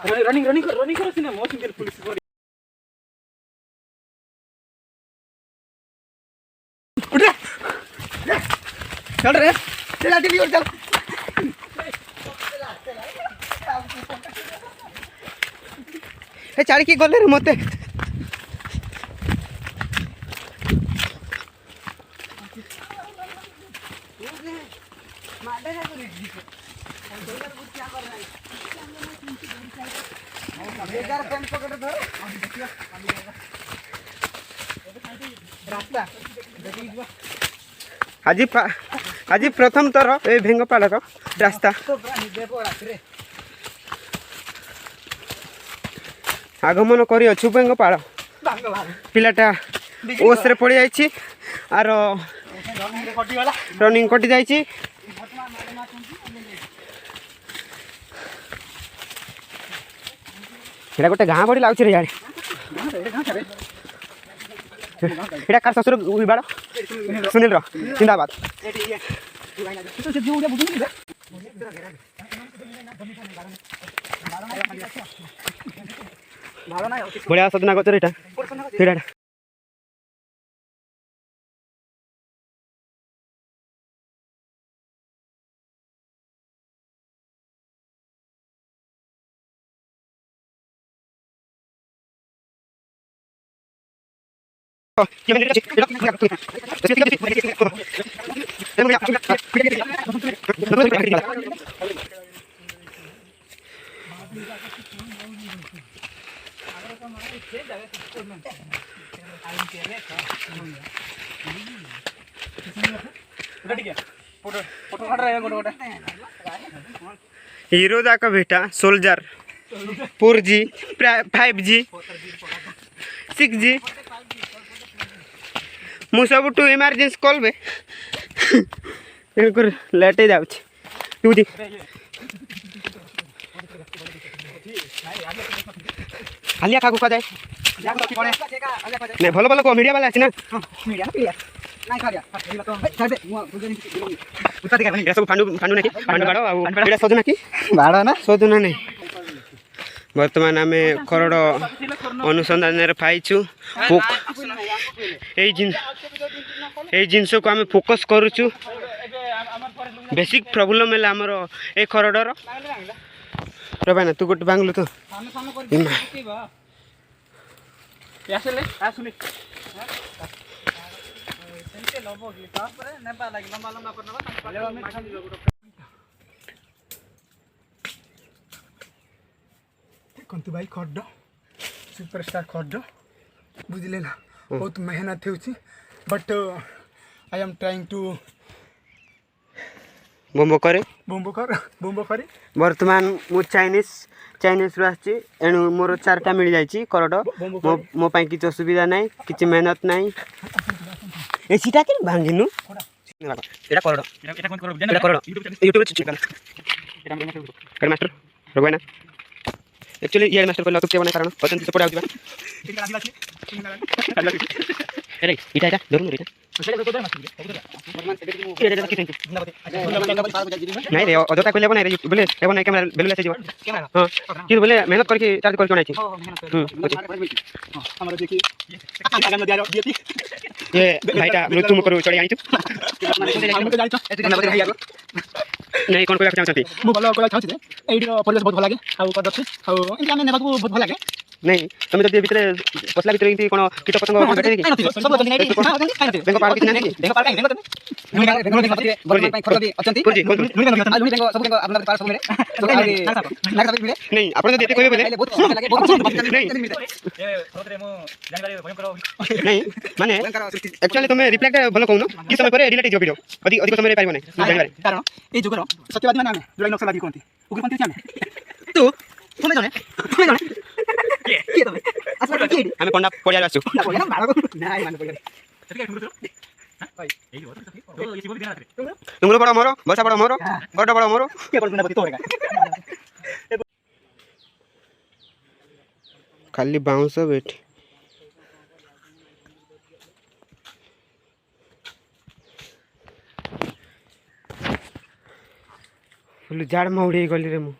running running करो सिने मो single police उठ चल रे चल आगे भी चल ए चाड़ी की गले रे मते आज प्रथम थर ए भेंगपाड़ रास्ता आगमन कर भेंगपाड़ पिलाटा ओस रे पड़ जाइए आर रनिंग कटि जाइए गोटे गाँ बड़ी लगुच रे इटा कार ससुर बाड़ सुनील जिंदाबाद बढ़िया सजना गचर यहाँ हीरो जाक बेटा सोल्जर 4G 5G 6G मु सब टू इमरजेंसी कॉल बे लेट जाऊँगी हालिया क्या कह जाए नहीं भल भल कह मीडिया वाला ना सब फांडू फांडू ना फांडू बाड़ सजना कि बाड़ ना सजना नहीं बर्तमान आम खरड़ अनुसंधान पाइचु ये जिनस को आम फोकस करुचु बेसिक प्रॉब्लम है आमर ए खरड़र रबाई ना तू गोटे बांगलु तो कंतु भाई खड्ड सुपरस्टार खड्ड बुझले ना बहुत मेहनत होची but I am trying to बम्बो करे वर्तमान मु चाइनीज रु आसी एणु मोर 4टा मिल जाइए करड मो पाई किसी असुविधा ना कि मेहनत ना एसीटा कि भांगिनु मास्टर रघुना एक्चुअली ये मास्टर कहले अतुक्य बना कारण अत्यंत से पड़ा अरे इटा इटा धरु रे नहीं रे अजता कहले बना रे बोले एबो नहीं कैमरा बेलुला से जीव हां कि बोले मेहनत करके चार्ज करके बनाई छी हमरा देखि आगन में दिया दियती ये भाईटा मृत्यु मुख चढ़ी आनी नहीं कौन कहना चाहते मु भलो कहना चाहते एडी परिवेश बहुत भल लागे आ कर दछि आ इनका ने नेबाकू बहुत भल लागे नहीं तुम जब भीतर पसला भीतर इनती कोन कीट पतंग बैठे कि सब जन नहीं बेंग पाड़ कितना नहीं बेंग पाड़ बेंग बेंग बोल पाई खरदी अछंती पुरजी आलू बेंग सब बेंग आपन पाड़ सब मिले ना सब मिले नहीं आपण जति कहबे बोले बहुत सुंदर लागे बहुत नहीं ए थोड़े मु जानकारी भयंकर नहीं माने एक्चुअली तुम रिफ्लेक्ट भलो कहूनो कि समय पर एडिट वीडियो अधिक समय रे पाइबो नहीं जानकारी कारण ए जुगर सत्यवादी माने आमे जोलाई नक्सलवादी कोंती उग्रपंथी आमे तू तुमे जने के तमे आसमा के आमे कोंडा पडिया आसु ना मारो नाही माने पडिया तके ठुरो भाई एई हो तो ये जीव भी देना रे तुमरो बड़ा मोरो बसा बड़ा मोरो बड़ा बड़ा मोरो के बोल गुना बती तोरेगा खाली बाउंस बैठ फुल झाड़ मौड़ी गली रे मु